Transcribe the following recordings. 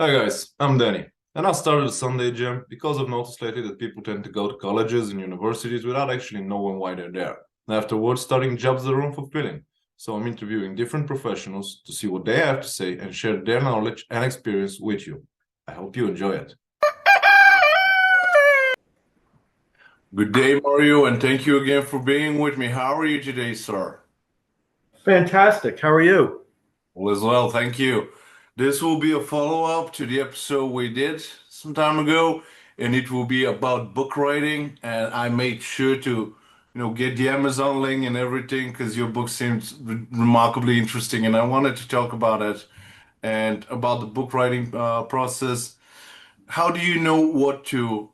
Hi guys, I'm Danny, and I started a Sunday gym because I've noticed lately that people tend to go to colleges and universities without actually knowing why they're there. And afterwards, starting jobs that are unfulfilling. So I'm interviewing different professionals to see what they have to say and share their knowledge and experience with you. I hope you enjoy it. Good day, Mario, and thank you again for being with me. How are you today, sir? Fantastic. How are you? All is well, thank you. This will be a follow-up to the episode we did some time ago, and it will be about book writing. And I made sure to, get the Amazon link and everything because your book seems remarkably interesting, and I wanted to talk about it and about the book writing process. How do you know what to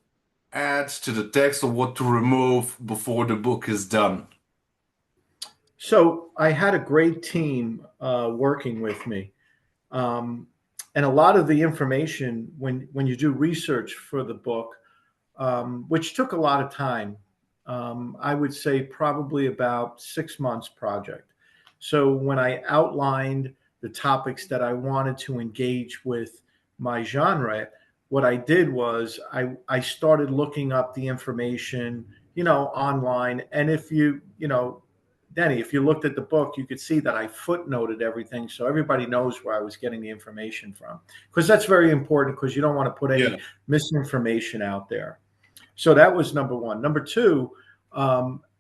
add to the text or what to remove before the book is done? So I had a great team working with me, um, and a lot of the information when you do research for the book, which took a lot of time, I would say probably about 6 months project. So when I outlined the topics that I wanted to engage with my genre, what I did was I started looking up the information, online. And if Denny, if you looked at the book, you could see that I footnoted everything so everybody knows where I was getting the information from. Because that's very important because you don't want to put Yeah. any misinformation out there. So that was number one. Number two,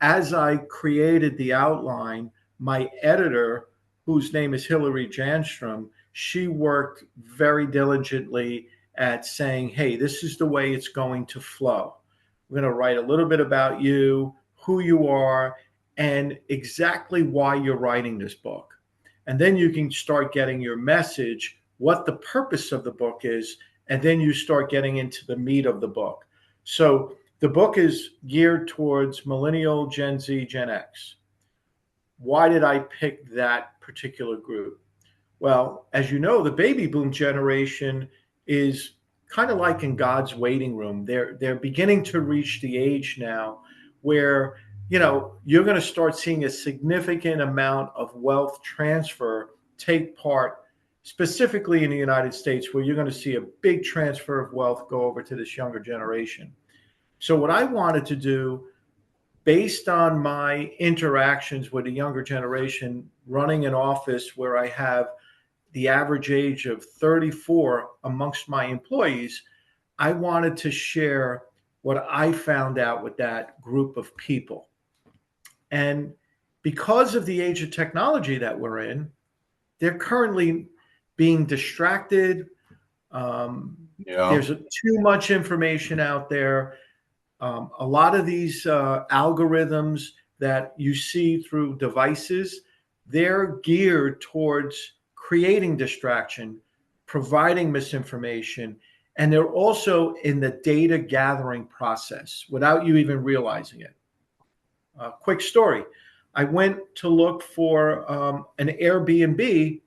as I created the outline, my editor, whose name is Hillary Janstrom, she worked very diligently at saying, hey, this is the way it's going to flow. We're going to write a little bit about you, who you are, and exactly why you're writing this book. And then you can start getting your message, what the purpose of the book is, and then you start getting into the meat of the book. So the book is geared towards millennial, Gen Z, Gen X. Why did I pick that particular group? Well, as you know, the baby boom generation is kind of like in God's waiting room. They're beginning to reach the age now where you're going to start seeing a significant amount of wealth transfer take part, specifically in the United States, where you're going to see a big transfer of wealth go over to this younger generation. So what I wanted to do, based on my interactions with the younger generation, running an office where I have the average age of 34 amongst my employees, I wanted to share what I found out with that group of people. And because of the age of technology that we're in, they're currently being distracted. Um, Yeah. there's too much information out there. A lot of these algorithms that you see through devices, they're geared towards creating distraction, providing misinformation, and they're also in the data gathering process without you even realizing it. Quick story. I went to look for an Airbnb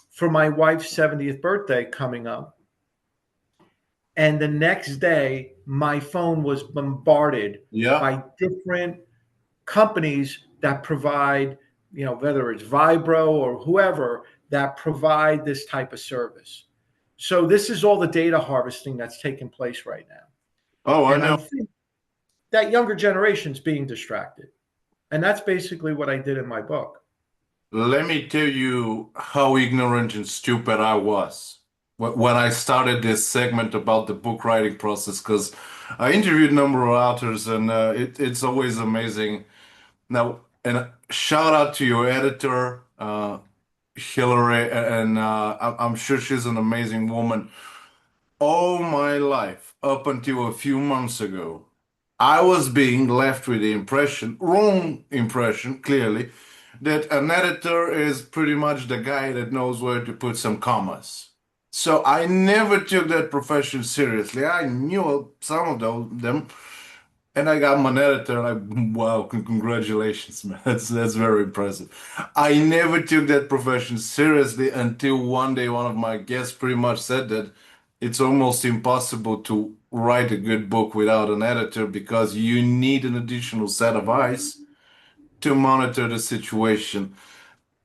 for my wife's 70th birthday coming up. And the next day, my phone was bombarded Yeah. by different companies that provide, whether it's Vibro or whoever that provide this type of service. So this is all the data harvesting that's taking place right now. Oh, I And I know. think that younger generation's being distracted. And that's basically what I did in my book. Let me tell you how ignorant and stupid I was when I started this segment about the book writing process, because I interviewed a number of authors, and it's always amazing. Now, and shout out to your editor, Hillary, and I'm sure she's an amazing woman. All my life, up until a few months ago, I was being left with the impression, wrong impression, clearly, that an editor is pretty much the guy that knows where to put some commas. So I never took that profession seriously. I knew some of them, and I got my editor. Like, wow, congratulations, man. That's very impressive. I never took that profession seriously until one day one of my guests pretty much said that it's almost impossible to write a good book without an editor because you need an additional set of eyes to monitor the situation.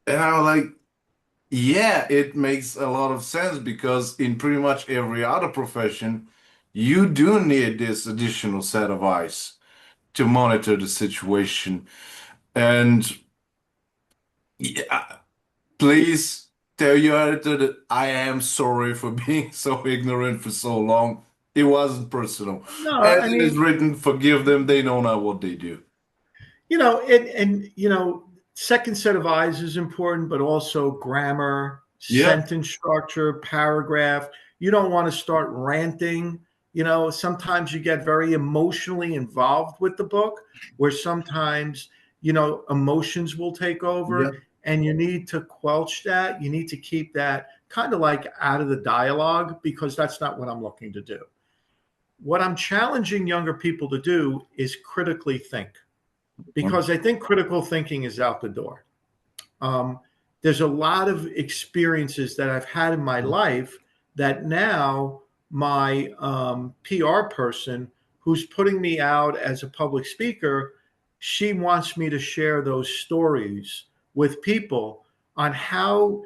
And I was like, Yeah, it makes a lot of sense because in pretty much every other profession, you do need this additional set of eyes to monitor the situation. And yeah, please tell your editor that I am sorry for being so ignorant for so long. It wasn't personal. No, As I it is mean, written, forgive them, they know not what they do. second set of eyes is important, but also grammar, Yeah, sentence structure, paragraph. You don't want to start ranting. Sometimes you get very emotionally involved with the book, where sometimes, emotions will take over, yeah, and you need to quelch that. You need to keep that kind of like out of the dialogue, because that's not what I'm looking to do. What I'm challenging younger people to do is critically think, because I think critical thinking is out the door. Um, there's a lot of experiences that I've had in my life that now my PR person, who's putting me out as a public speaker, she wants me to share those stories with people on how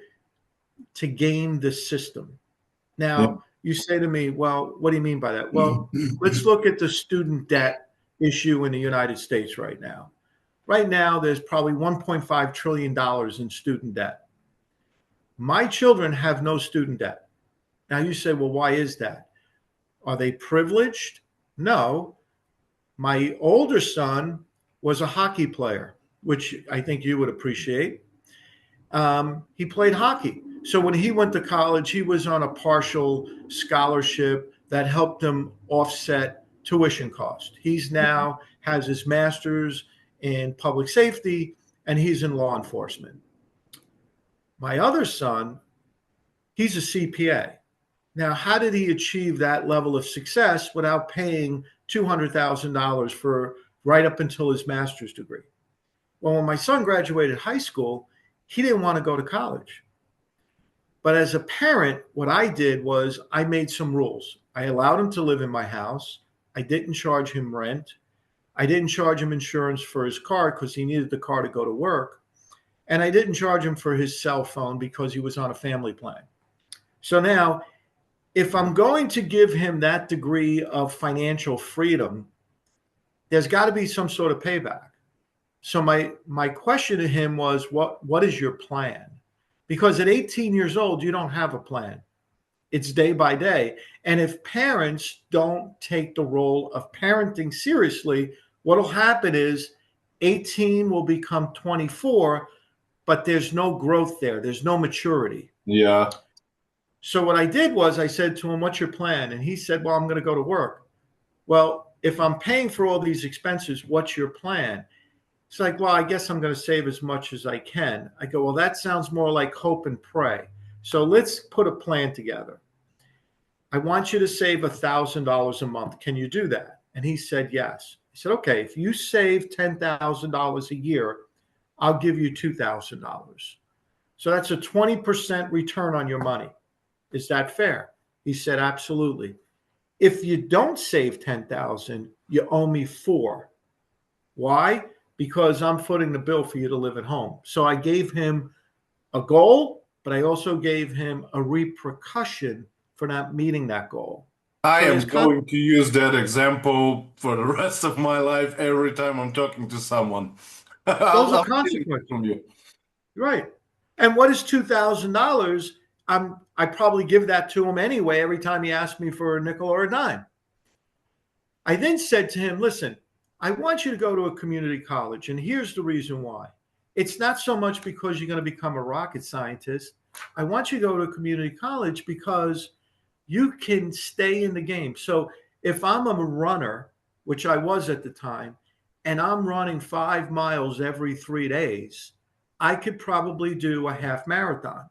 to game the system. yeah. Now, you say to me, well, what do you mean by that? Well, let's look at the student debt issue in the United States right now. Right now, there's probably $1.5 trillion in student debt. My children have no student debt. Now, you say, well, why is that? Are they privileged? No. My older son was a hockey player, which I think you would appreciate. He played hockey. So when he went to college, he was on a partial scholarship that helped him offset tuition cost. He's now has his master's in public safety, and he's in law enforcement. My other son, he's a CPA. Now, how did he achieve that level of success without paying $200,000 for right up until his master's degree? Well, when my son graduated high school, he didn't want to go to college. But as a parent, what I did was I made some rules. I allowed him to live in my house. I didn't charge him rent. I didn't charge him insurance for his car because he needed the car to go to work. And I didn't charge him for his cell phone because he was on a family plan. So now, if I'm going to give him that degree of financial freedom, there's got to be some sort of payback. So my question to him was, what is your plan? Because at 18 years old, you don't have a plan. It's day by day. And if parents don't take the role of parenting seriously, what'll happen is 18 will become 24, but there's no growth there. There's no maturity. Yeah. So what I did was I said to him, "What's your plan?" And he said, "Well, I'm going to go to work." Well, if I'm paying for all these expenses, what's your plan? It's like, well, I guess I'm going to save as much as I can. I go, well, that sounds more like hope and pray. So let's put a plan together. I want you to save $1,000 a month. Can you do that? And he said, yes. I said, okay, if you save $10,000 a year, I'll give you $2,000. So that's a 20% return on your money. Is that fair? He said, absolutely. If you don't save 10,000, you owe me 4. Why? Because I'm footing the bill for you to live at home. So I gave him a goal, but I also gave him a repercussion for not meeting that goal. I So there's am going to use that example for the rest of my life every time I'm talking to someone. those are I'll steal it consequences, from you. right? And what is $2,000? I probably give that to him anyway every time he asks me for a nickel or a dime. I then said to him, listen, I want you to go to a community college, and here's the reason why. It's not so much because you're going to become a rocket scientist. I want you to go to a community college because you can stay in the game. So if I'm a runner, which I was at the time, and I'm running 5 miles every 3 days, I could probably do a half marathon.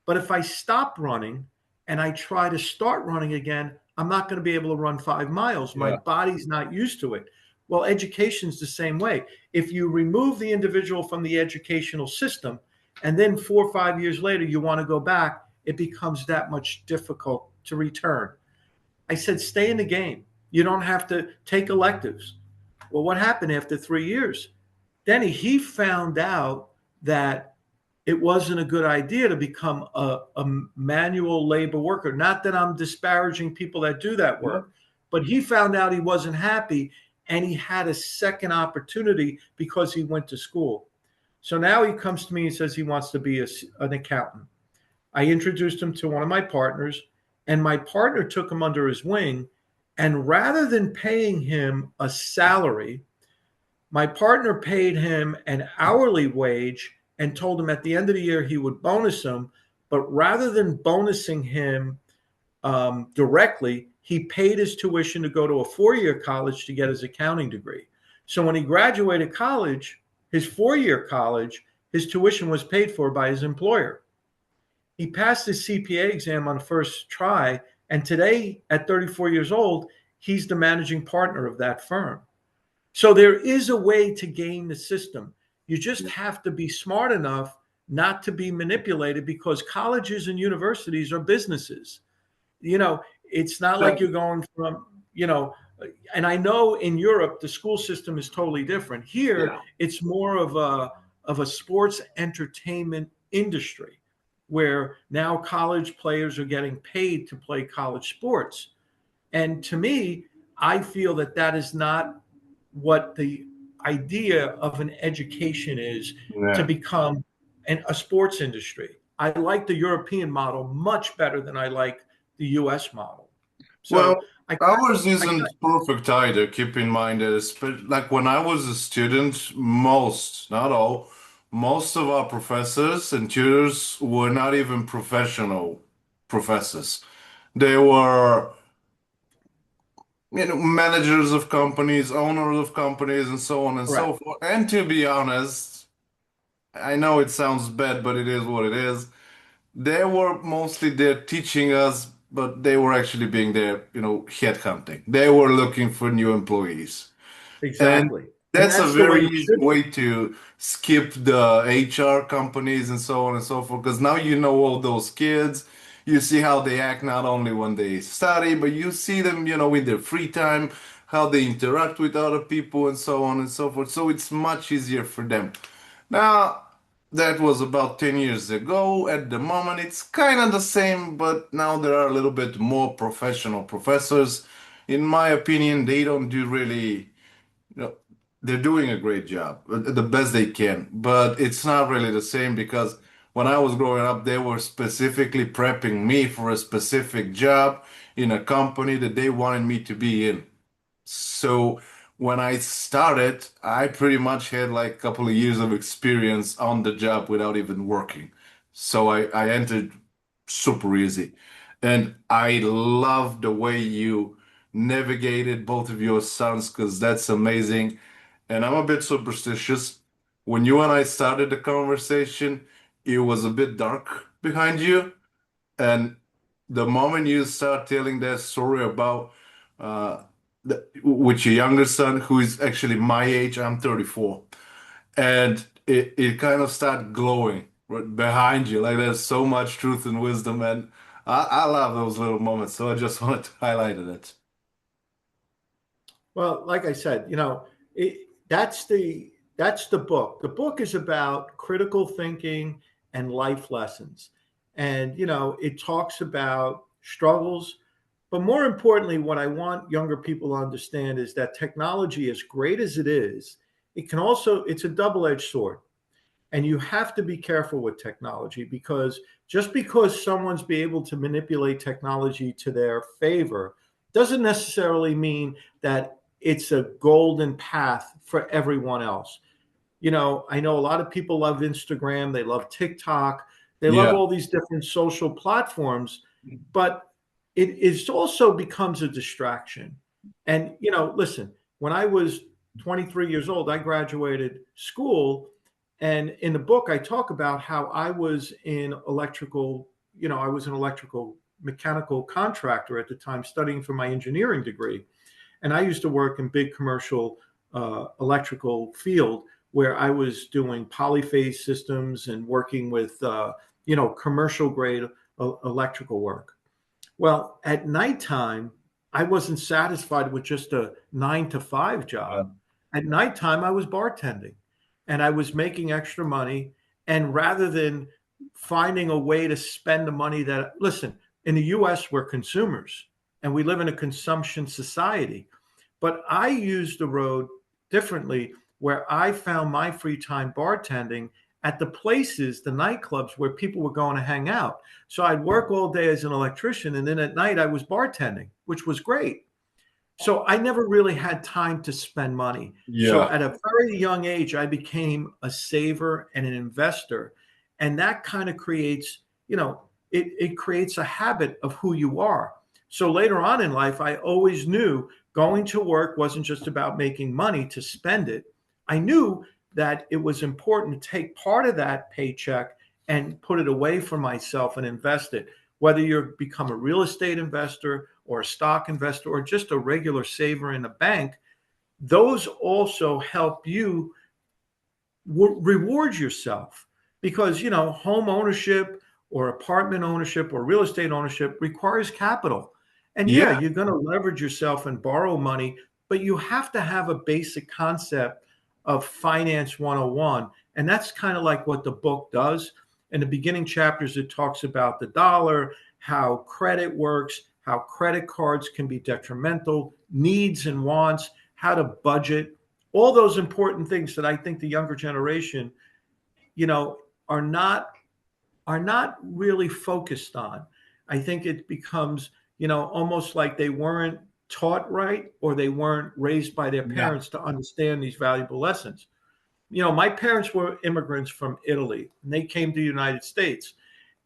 But if I stop running and I try to start running again, I'm not going to be able to run 5 miles. My Yeah. body's not used to it. Well, education's the same way. If you remove the individual from the educational system and then 4 or 5 years later you want to go back, it becomes that much difficult to return. I said, stay in the game. You don't have to take electives. Well, what happened after 3 years? Denny, he found out that it wasn't a good idea to become a manual labor worker. Not that I'm disparaging people that do that Yeah. work, but he found out he wasn't happy and he had a second opportunity because he went to school. So now he comes to me and says he wants to be an accountant. I introduced him to one of my partners, and my partner took him under his wing. And rather than paying him a salary, my partner paid him an hourly wage and told him at the end of the year he would bonus him. But rather than bonusing him directly, he paid his tuition to go to a 4 year college to get his accounting degree. So when he graduated college, his 4 year college, his tuition was paid for by his employer. He passed his CPA exam on the first try. And today, at 34 years old, he's the managing partner of that firm. So there is a way to game the system. You just have to be smart enough not to be manipulated because colleges and universities are businesses. You know, it's not like you're going from, and I know in Europe the school system is totally different. Here Yeah. it's more of a sports entertainment industry where now college players are getting paid to play college sports. And to me, I feel that that is not what the idea of an education is to Yeah. become a sports industry. I like the European model much better than I like the US model. So Well, I kind ours I kind isn't perfect either. Keep in mind that like when I was a student, most, not all, most of our professors and tutors were not even professional professors. They were, managers of companies, owners of companies, and so on and so correct. forth. And to be honest, I know it sounds bad, but it is what it is. They were mostly there teaching us, but they were actually being there, headhunting. They were looking for new employees. And Exactly. And that's a that's the way very it easy should be. way to skip the HR companies and so on and so forth, because now you know all those kids. You see how they act not only when they study, but you see them, in their free time, how they interact with other people and so on and so forth. So it's much easier for them. Now, that was about 10 years ago. At the moment, it's kind of the same, but now there are a little bit more professional professors. In my opinion, they don't do really, you know, they're doing a great job, the best they can, but it's not really the same because when I was growing up, they were specifically prepping me for a specific job in a company that they wanted me to be in. So when I started, I pretty much had like a couple of years of experience on the job without even working. So I entered super easy. And I love the way you navigated both of your sons because that's amazing. And I'm a bit superstitious. When you and I started the conversation, it was a bit dark behind you. And the moment you start telling that story about with your younger son, who is actually my age, I'm 34, and it kind of start glowing right behind you. Like there's so much truth and wisdom, and I love those little moments. So I just wanted to highlight it. Well, like I said, that's the book. The book is about critical thinking and life lessons. And it talks about struggles, but more importantly, what I want younger people to understand is that technology, as great as it is, it's a double-edged sword. And you have to be careful with technology because just because someone's be able to manipulate technology to their favor doesn't necessarily mean that it's a golden path for everyone else. I know a lot of people love Instagram, they love TikTok, they love Yeah. all these different social platforms, but it is also becomes a distraction. And listen, when I was 23 years old, I graduated school, and in the book I talk about how I was in electrical, I was an electrical mechanical contractor at the time studying for my engineering degree. And I used to work in big commercial electrical field where I was doing polyphase systems and working with, commercial grade electrical work. Well, at nighttime, I wasn't satisfied with just a 9 to 5 Yeah. job. At nighttime, I was bartending and I was making extra money. And rather than finding a way to spend the money that, listen, in the US, we're consumers and we live in a consumption society. But I use the road differently, where I found my free time bartending at the places, the nightclubs where people were going to hang out. So I'd work all day as an electrician, and then at night I was bartending, which was great. So I never really had time to spend money. So Yeah. at a very young age, I became a saver and an investor. And that kind of creates, it creates a habit of who you are. So later on in life, I always knew going to work wasn't just about making money to spend it. I knew that it was important to take part of that paycheck and put it away for myself and invest it. Whether you become a real estate investor or a stock investor or just a regular saver in a bank, those also help you reward yourself, because home ownership or apartment ownership or real estate ownership requires capital. And yeah, Yeah. you're going to leverage yourself and borrow money, but you have to have a basic concept of finance 101. And that's kind of like what the book does. In the beginning chapters, it talks about the dollar, how credit works, how credit cards can be detrimental, needs and wants, how to budget, all those important things that I think the younger generation, you know, are not are not really focused on. I think it becomes, almost like they weren't taught right, or they weren't raised by their Yeah. parents to understand these valuable lessons. My parents were immigrants from Italy, and they came to the United States.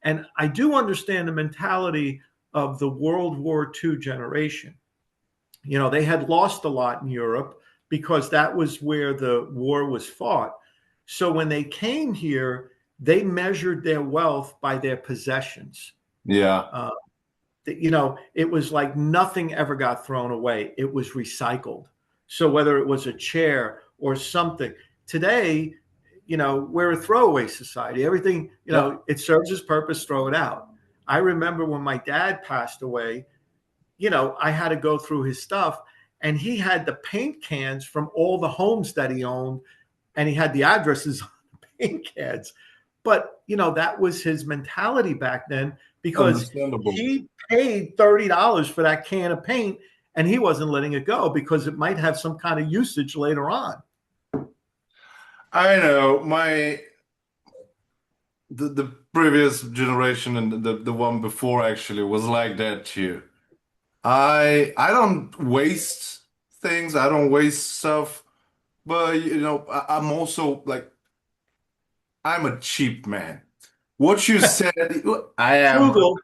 And I do understand the mentality of the World War II generation. They had lost a lot in Europe because that was where the war was fought. So when they came here, they measured their wealth by their possessions. Yeah. Uh, it was like nothing ever got thrown away. It was recycled. So whether it was a chair or something, today, we're a throwaway society. Everything, Yeah. it serves its purpose, throw it out. I remember when my dad passed away, I had to go through his stuff, and he had the paint cans from all the homes that he owned, and he had the addresses on the paint cans. But, that was his mentality back then, because Understandable. he paid $30 for that can of paint, and he wasn't letting it go because it might have some kind of usage later on. I know the previous generation and the one before actually was like that too. I don't waste things. I don't waste stuff. But I'm also like I'm a cheap man. What you said, I am Frugal.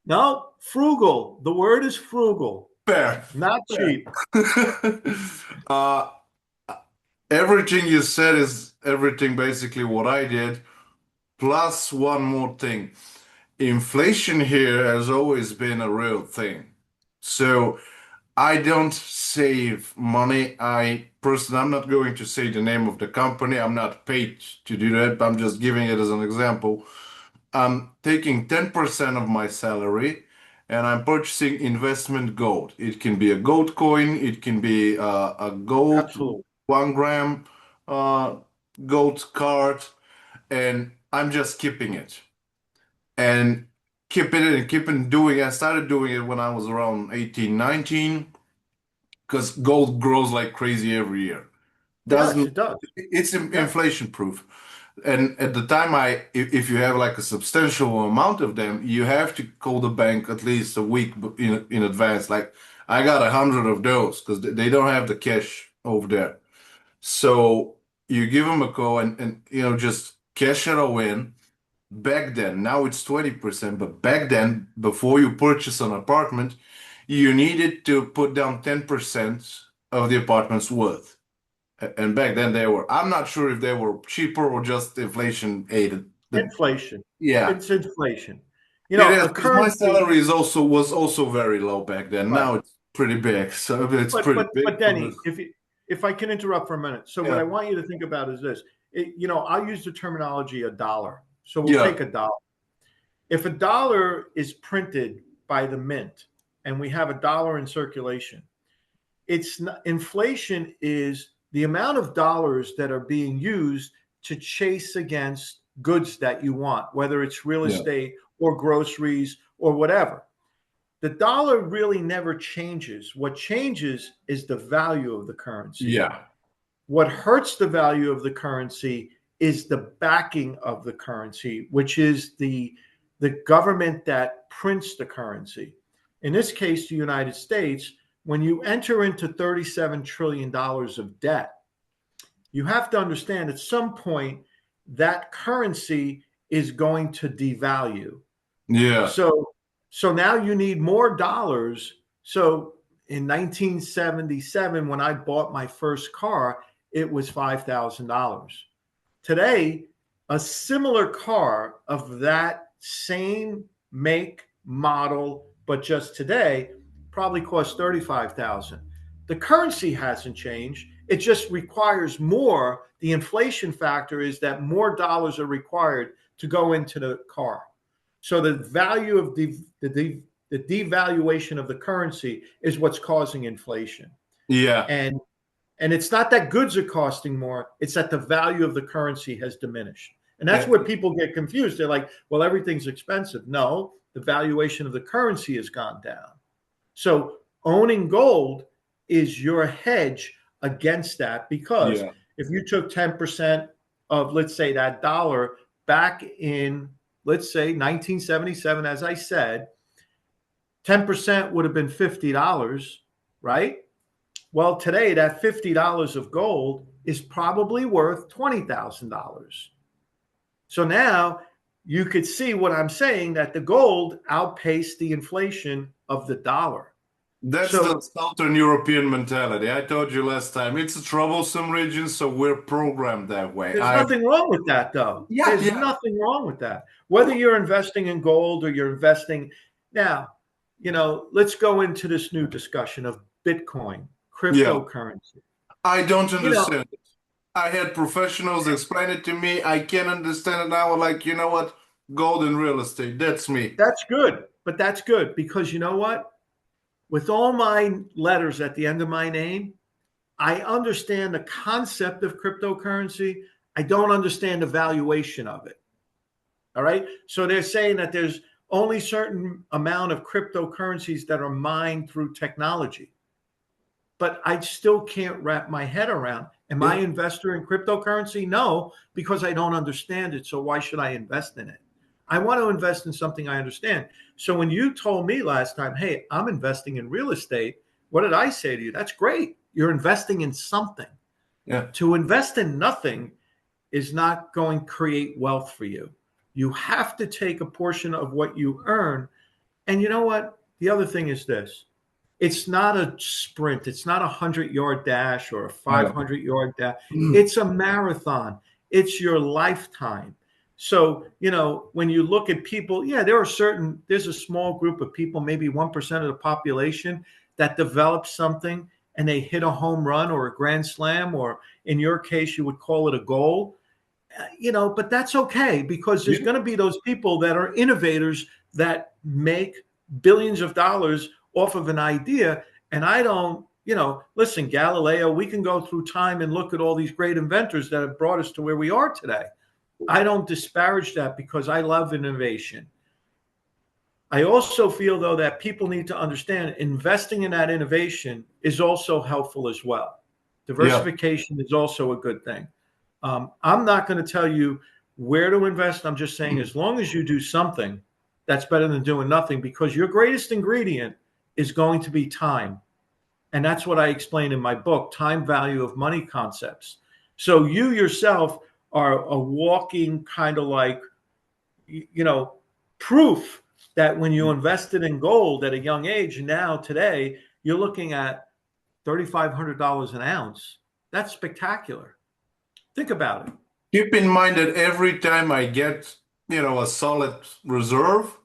No, frugal. The word is frugal, fair. not cheap. Uh, everything you said is everything basically what I did. Plus one more thing. Inflation here has always been a real thing. So I don't save money. I'm not going to say the name of the company. I'm not paid to do that, but I'm just giving it as an example. I'm taking 10% of my salary and I'm purchasing investment gold. It can be a gold coin, it can be a gold Absolutely. 1 gram uh, gold card, and I'm just keeping it and keeping it and keeping doing it. I started doing it when I was around 18, 19 because gold grows like crazy every year. Yes, Doesn't it does. it's Yeah. inflation proof. And at the time, if you have like a substantial amount of them, you have to call the bank at least a week in advance. Like I got 100 of those because they don't have the cash over there. So you give them a call and just cash it all in. Back then, now it's 20%, but back then, before you purchase an apartment, you needed to put down 10% of the apartment's worth. And back then they were, I'm not sure if they were cheaper or just inflation aided. Inflation. Yeah, It's inflation. it is A because my currency, salary was also very low back then. right? Now it's pretty big. So it's But pretty but big but for this. Denny, if I can interrupt for a minute, so what Yeah. I want you to think about is this. I'll use the terminology a dollar. So we'll Yeah. take a dollar. If a dollar is printed by the mint, and we have a dollar in circulation, it's not, inflation is the amount of dollars that are being used to chase against goods that you want, whether it's real Yeah. estate or groceries or whatever. The dollar really never changes. What changes is the value of the currency. Yeah. What hurts the value of the currency is the backing of the currency, which is the government that prints the currency. In this case, the United States, when you enter into $37 trillion of debt, you have to understand at some point that currency is going to devalue. Yeah. So now you need more dollars. So in 1977, when I bought my first car, it was $5,000. Today, a similar car of that same make, model, but just today, probably costs 35,000. The currency hasn't changed. It just requires more. The inflation factor is that more dollars are required to go into the car. So the value of the devaluation of the currency is what's causing inflation. Yeah. And it's not that goods are costing more, it's that the value of the currency has diminished. And that's Uh, where people get confused. They're like, well, everything's expensive. No, the valuation of the currency has gone down. So owning gold is your hedge against that, because yeah. if you took 10% of, let's say, that dollar back in, let's say, 1977, as I said, 10% would have been $50, right? Well, today that $50 of gold is probably worth $20,000. So now you could see what I'm saying, that the gold outpaced the inflation of the dollar. That's the So Southern European mentality. I told you last time. It's a troublesome region, so we're programmed that way. there's I nothing wrong with that, though. Yeah, There's yeah. nothing wrong with that. Whether you're investing in gold or you're investing now, let's go into this new discussion of Bitcoin, Yeah. cryptocurrency. I don't You know, understand it. I had professionals explain it to me. I can't understand it now. Like, you know what? Gold and real estate. That's me. that's good, but that's good because you know what? With all my letters at the end of my name, I understand the concept of cryptocurrency. I don't understand the valuation of it. All right. So they're saying that there's only certain amount of cryptocurrencies that are mined through technology. But I still can't wrap my head around. Am I Yeah. an investor in cryptocurrency? No, because I don't understand it. So why should I invest in it? I want to invest in something I understand. So when you told me last time, hey, I'm investing in real estate, what did I say to you? That's great. You're investing in something. Yeah. To invest in nothing is not going to create wealth for you. You have to take a portion of what you earn. And you know what? The other thing is this: it's not a sprint, it's not a 100-yard dash or a Yeah. 500-yard dash. It's a marathon, it's your lifetime. So, when you look at people, yeah, there's a small group of people, maybe 1% of the population, that develop something and they hit a home run or a grand slam, or in your case, you would call it a goal. But that's okay, because there's Yeah. going to be those people that are innovators that make billions of dollars off of an idea. And I don't, listen, Galileo, we can go through time and look at all these great inventors that have brought us to where we are today. I don't disparage that because I love innovation. I also feel, though, that people need to understand investing in that innovation is also helpful as well. Yeah. Diversification is also a good thing. I'm not going to tell you where to invest. I'm just saying, as long as you do something, that's better than doing nothing, because your greatest ingredient is going to be time. And that's what I explain in my book, Time Value of Money Concepts. So you yourself are a walking kind of like, proof that when you invested in gold at a young age, now today, you're looking at $3,500 an ounce. That's spectacular. Think about it. Keep in mind that every time I get, a solid reserve,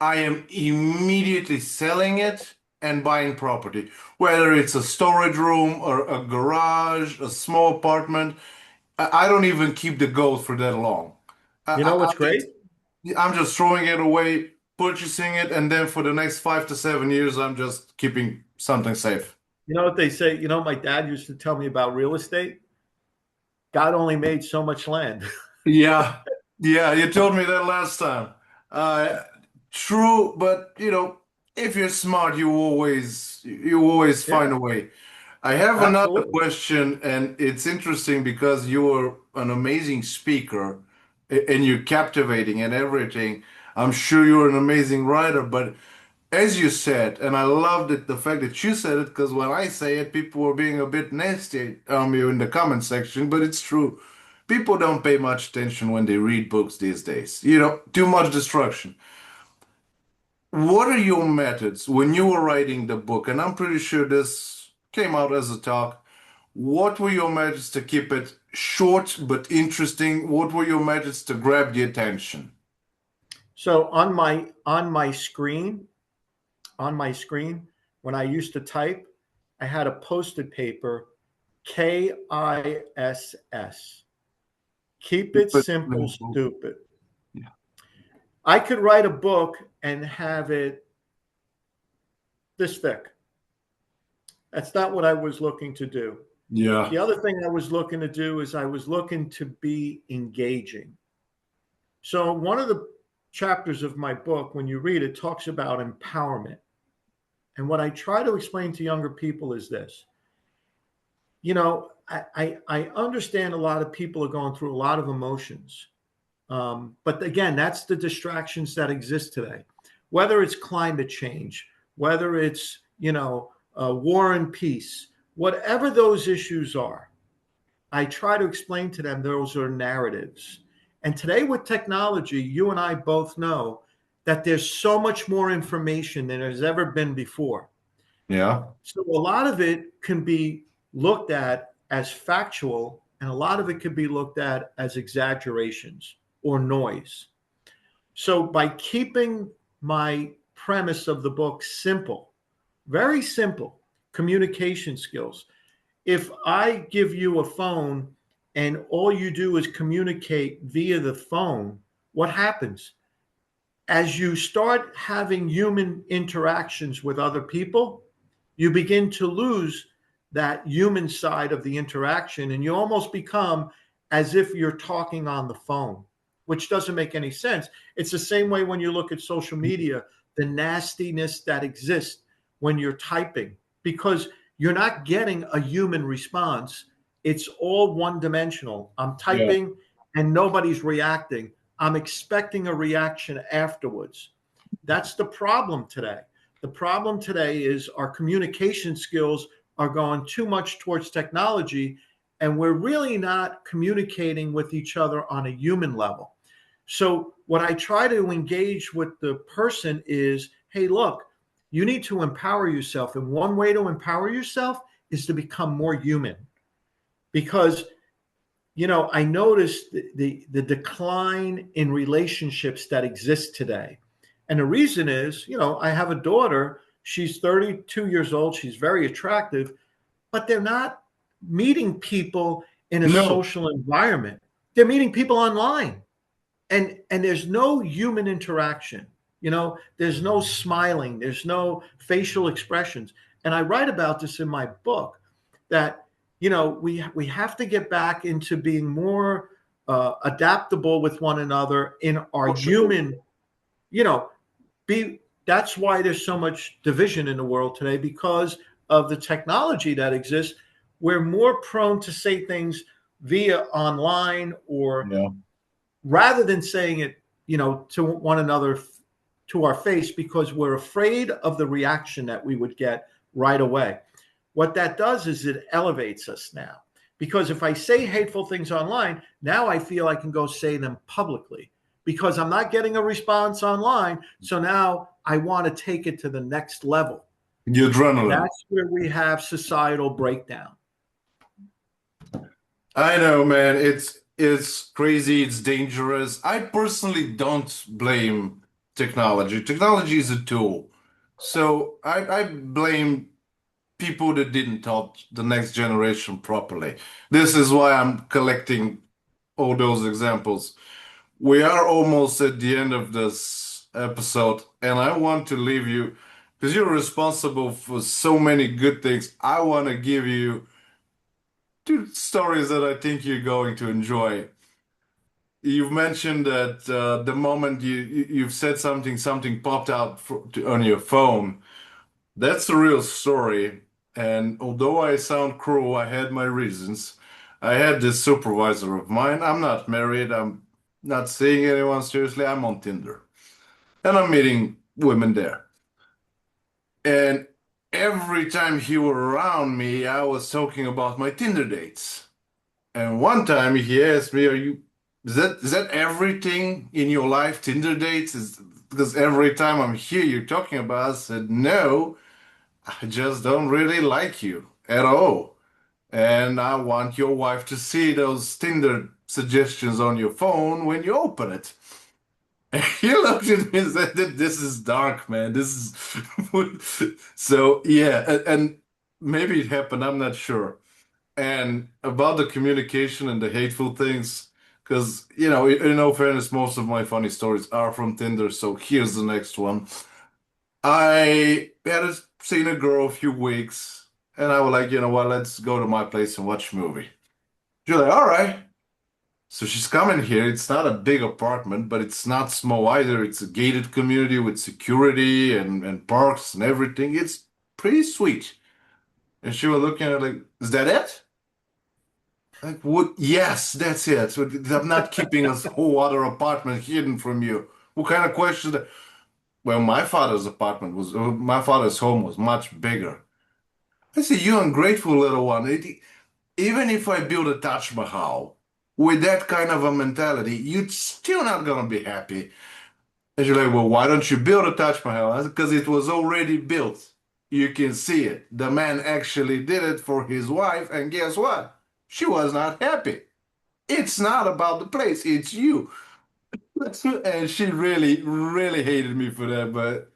I am immediately selling it and buying property, whether it's a storage room or a garage, a small apartment. I don't even keep the gold for that long. I, You know I, what's I'm great? just, I'm just throwing it away, purchasing it, and then for the next 5 to 7 years, I'm just keeping something safe. You know what they say? My dad used to tell me about real estate. God only made so much land. Yeah. Yeah, you told me that last time. Uh, True, but if you're smart, you always find Yeah, a way. I have another absolutely. question, and it's interesting because you're an amazing speaker and you're captivating and everything. I'm sure you're an amazing writer, but as you said, and I loved it, the fact that you said it, because when I say it, people were being a bit nasty you in the comment section, but it's true. People don't pay much attention when they read books these days. Too much distraction. What are your methods when you were writing the book? And I'm pretty sure this came out as a talk. What were your methods to keep it short but interesting? What were your methods to grab the attention? So on my screen, when I used to type, I had a posted paper, KISS. Keep it But simple, stupid. yeah. I could write a book and have it this thick. That's not what I was looking to do. Yeah. The other thing I was looking to do is I was looking to be engaging. So, one of the chapters of my book, when you read it, talks about empowerment. And what I try to explain to younger people is this. I understand a lot of people are going through a lot of emotions. But again, that's the distractions that exist today. Whether it's climate change, whether it's, war and peace, whatever those issues are, I try to explain to them those are narratives. And today with technology, you and I both know that there's so much more information than there's ever been before. Yeah. So a lot of it can be looked at as factual, and a lot of it could be looked at as exaggerations or noise. So by keeping my premise of the book simple, very simple, communication skills. If I give you a phone and all you do is communicate via the phone, what happens? As you start having human interactions with other people, you begin to lose that human side of the interaction and you almost become as if you're talking on the phone, which doesn't make any sense. It's the same way when you look at social media, the nastiness that exists when you're typing, because you're not getting a human response. It's all one dimensional. I'm Yeah. typing and nobody's reacting. I'm expecting a reaction afterwards. That's the problem today. The problem today is our communication skills are going too much towards technology, and we're really not communicating with each other on a human level. So, what I try to engage with the person is, hey, look, you need to empower yourself. And one way to empower yourself is to become more human. Because I noticed the decline in relationships that exist today. And the reason is, I have a daughter. She's 32 years old. She's very attractive, but they're not meeting people in a No. social environment. They're meeting people online. And there's no human interaction. There's no smiling, there's no facial expressions. And I write about this in my book that we have to get back into being more adaptable with one another in our human, you know be that's why there's so much division in the world today, because of the technology that exists. We're more prone to say things via online, or Yeah. rather than saying it, to one another, to our face, because we're afraid of the reaction that we would get right away. What that does is it elevates us now. Because if I say hateful things online, now I feel I can go say them publicly because I'm not getting a response online. So now I want to take it to the next level. The adrenaline. That's where we have societal breakdown. I know, man. It's crazy. It's dangerous. I personally don't blame technology. Technology is a tool. So I blame people that didn't taught the next generation properly. This is why I'm collecting all those examples. We are almost at the end of this episode, and I want to leave you because you're responsible for so many good things. I want to give you two stories that I think you're going to enjoy. You've mentioned that the moment you've said something popped out on your phone. That's the real story. And although I sound cruel, I had my reasons. I had this supervisor of mine. I'm not married. I'm not seeing anyone seriously. I'm on Tinder, and I'm meeting women there. And every time he were around me, I was talking about my Tinder dates. And one time he asked me, is that everything in your life, Tinder dates? Because every time I'm here, you're talking about it. I said, no, I just don't really like you at all. And I want your wife to see those Tinder suggestions on your phone when you open it. And he looked at me and said, this is dark, man. This is so yeah, and maybe it happened, I'm not sure. And about the communication and the hateful things, because in all fairness, most of my funny stories are from Tinder. So here's the next one. I had seen a girl a few weeks, and I was like, you know what, let's go to my place and watch a movie. She's like, all right. So she's coming here. It's not a big apartment, but it's not small either. It's a gated community with security and parks and everything. It's pretty sweet. And she was looking at it like, is that it? Like, what? Yes, that's it. So I'm not keeping a whole other apartment hidden from you. What kind of question is that? Well, my father's home was much bigger. I say, you ungrateful little one. Even if I build a Taj Mahal with that kind of a mentality, you're still not gonna be happy. And you're like, well, why don't you build a Taj Mahal? Because it was already built. You can see it. The man actually did it for his wife, and guess what? She was not happy. It's not about the place, it's you. And she really, really hated me for that. But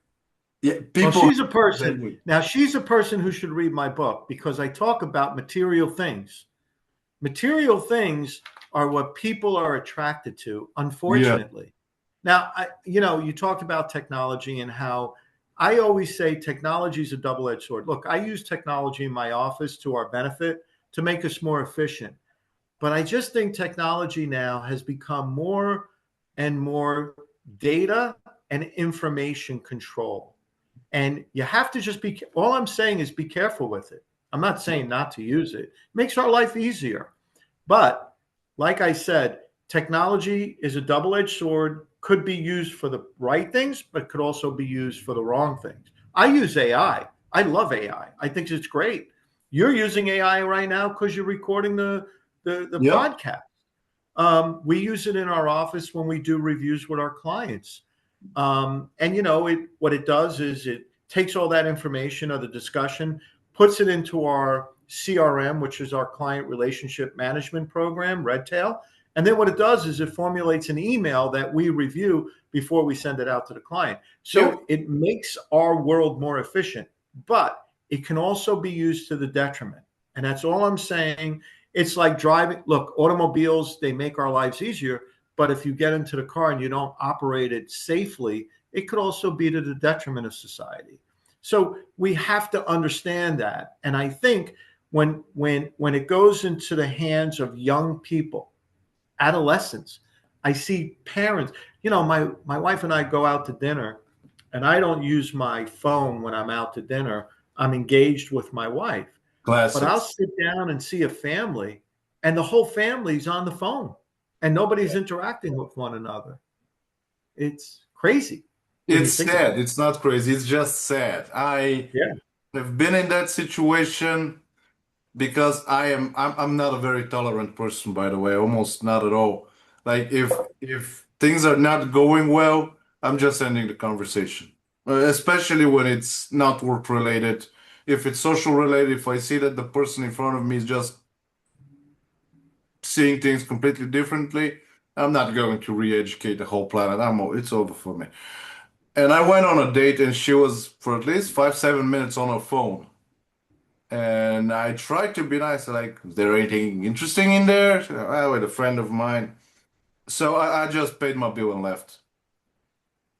yeah, Well, people she's a that person. way. Now, she's a person who should read my book because I talk about material things. Material things are what people are attracted to, Yeah, unfortunately. Now, you talked about technology and how I always say technology is a double-edged sword. Look, I use technology in my office to our benefit to make us more efficient. But I just think technology now has become more and more data and information control. And you have to just be, all I'm saying is be careful with it. I'm not saying not to use it. It makes our life easier. But like I said, technology is a double edged sword, could be used for the right things, but could also be used for the wrong things. I use AI. I love AI. I think it's great. You're using AI right now because you're recording the yeah. podcast. We use it in our office when we do reviews with our clients. And what it does is it takes all that information of the discussion, puts it into our CRM, which is our client relationship management program, Redtail. And then what it does is it formulates an email that we review before we send it out to the client. Yeah. So it makes our world more efficient, but it can also be used to the detriment. And that's all I'm saying. It's like driving. Look, automobiles, they make our lives easier, but if you get into the car and you don't operate it safely, it could also be to the detriment of society. So we have to understand that. And I think when it goes into the hands of young people, adolescents, I see parents, my wife and I go out to dinner and I don't use my phone when I'm out to dinner. I'm engaged with my wife. But I'll Classics. sit down and see a family, and the whole family's on the phone, and nobody's interacting with one another. It's crazy when you It's think about sad. it. It's not crazy. It's just sad. I Yeah, have been in that situation because I'm not a very tolerant person, by the way, almost not at all. Like if things are not going well, I'm just ending the conversation. Especially when it's not work related. If it's social related, if I see that the person in front of me is just seeing things completely differently, I'm not going to re-educate the whole planet. It's over for me. And I went on a date and she was for at least 5, 7 minutes on her phone. And I tried to be nice, like, is there anything interesting in there? She said, "Well, with a friend of mine." So I just paid my bill and left.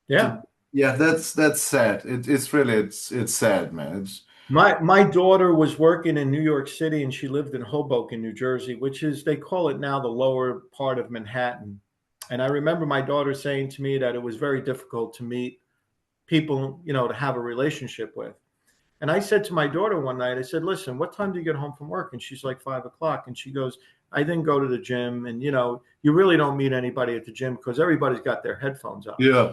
yeah. Yeah, that's sad. It's sad, man. My daughter was working in New York City, and she lived in Hoboken, New Jersey, which is they call it now the lower part of Manhattan. And I remember my daughter saying to me that it was very difficult to meet people, to have a relationship with. And I said to my daughter one night, I said, listen, what time do you get home from work? And she's like 5 o'clock. And she goes, I then go to the gym. And, you really don't meet anybody at the gym because everybody's got their headphones on. Yeah.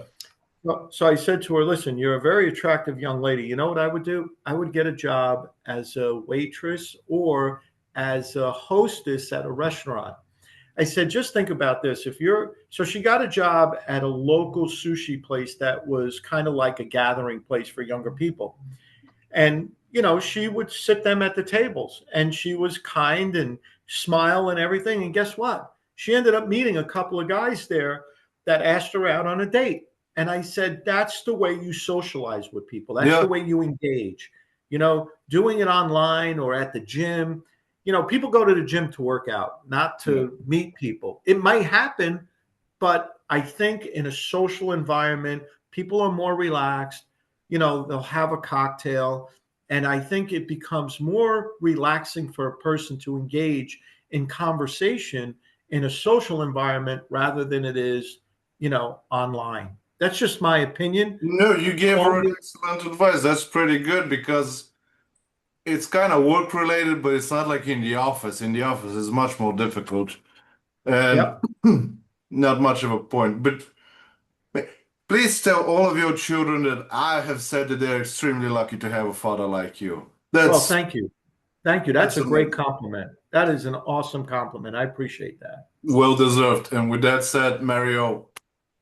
So I said to her, listen, you're a very attractive young lady. You know what I would do? I would get a job as a waitress or as a hostess at a restaurant. I said, just think about this. So she got a job at a local sushi place that was kind of like a gathering place for younger people. And, she would sit them at the tables and she was kind and smile and everything. And guess what? She ended up meeting a couple of guys there that asked her out on a date. And I said, that's the way you socialize with people. That's the Yeah. way you engage. Doing it online or at the gym. People go to the gym to work out, not Yeah. to meet people. It might happen, but I think in a social environment, people are more relaxed. They'll have a cocktail. And I think it becomes more relaxing for a person to engage in conversation in a social environment rather than it is, online. That's just my opinion. No, you gave Call her me. excellent advice. That's pretty good because it's kind of work related, but it's not like in the office. In the office, it's much more difficult and Yep. not much of a point. But please tell all of your children that I have said that they're extremely lucky to have a father like you. Well, That's thank you. Thank you. That's that's a great amazing. compliment. That is an awesome compliment. I appreciate that. Well deserved. And with that said, Mario,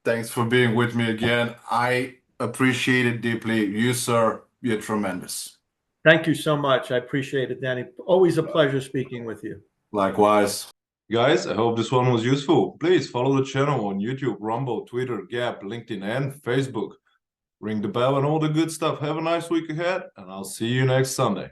thanks for being with me again. I appreciate it deeply. You, sir, you're tremendous. Thank you so much. I appreciate it, Danny. Always a pleasure speaking with you. Likewise. Guys, I hope this one was useful. Please follow the channel on YouTube, Rumble, Twitter, Gap, LinkedIn, and Facebook. Ring the bell and all the good stuff. Have a nice week ahead, and I'll see you next Sunday.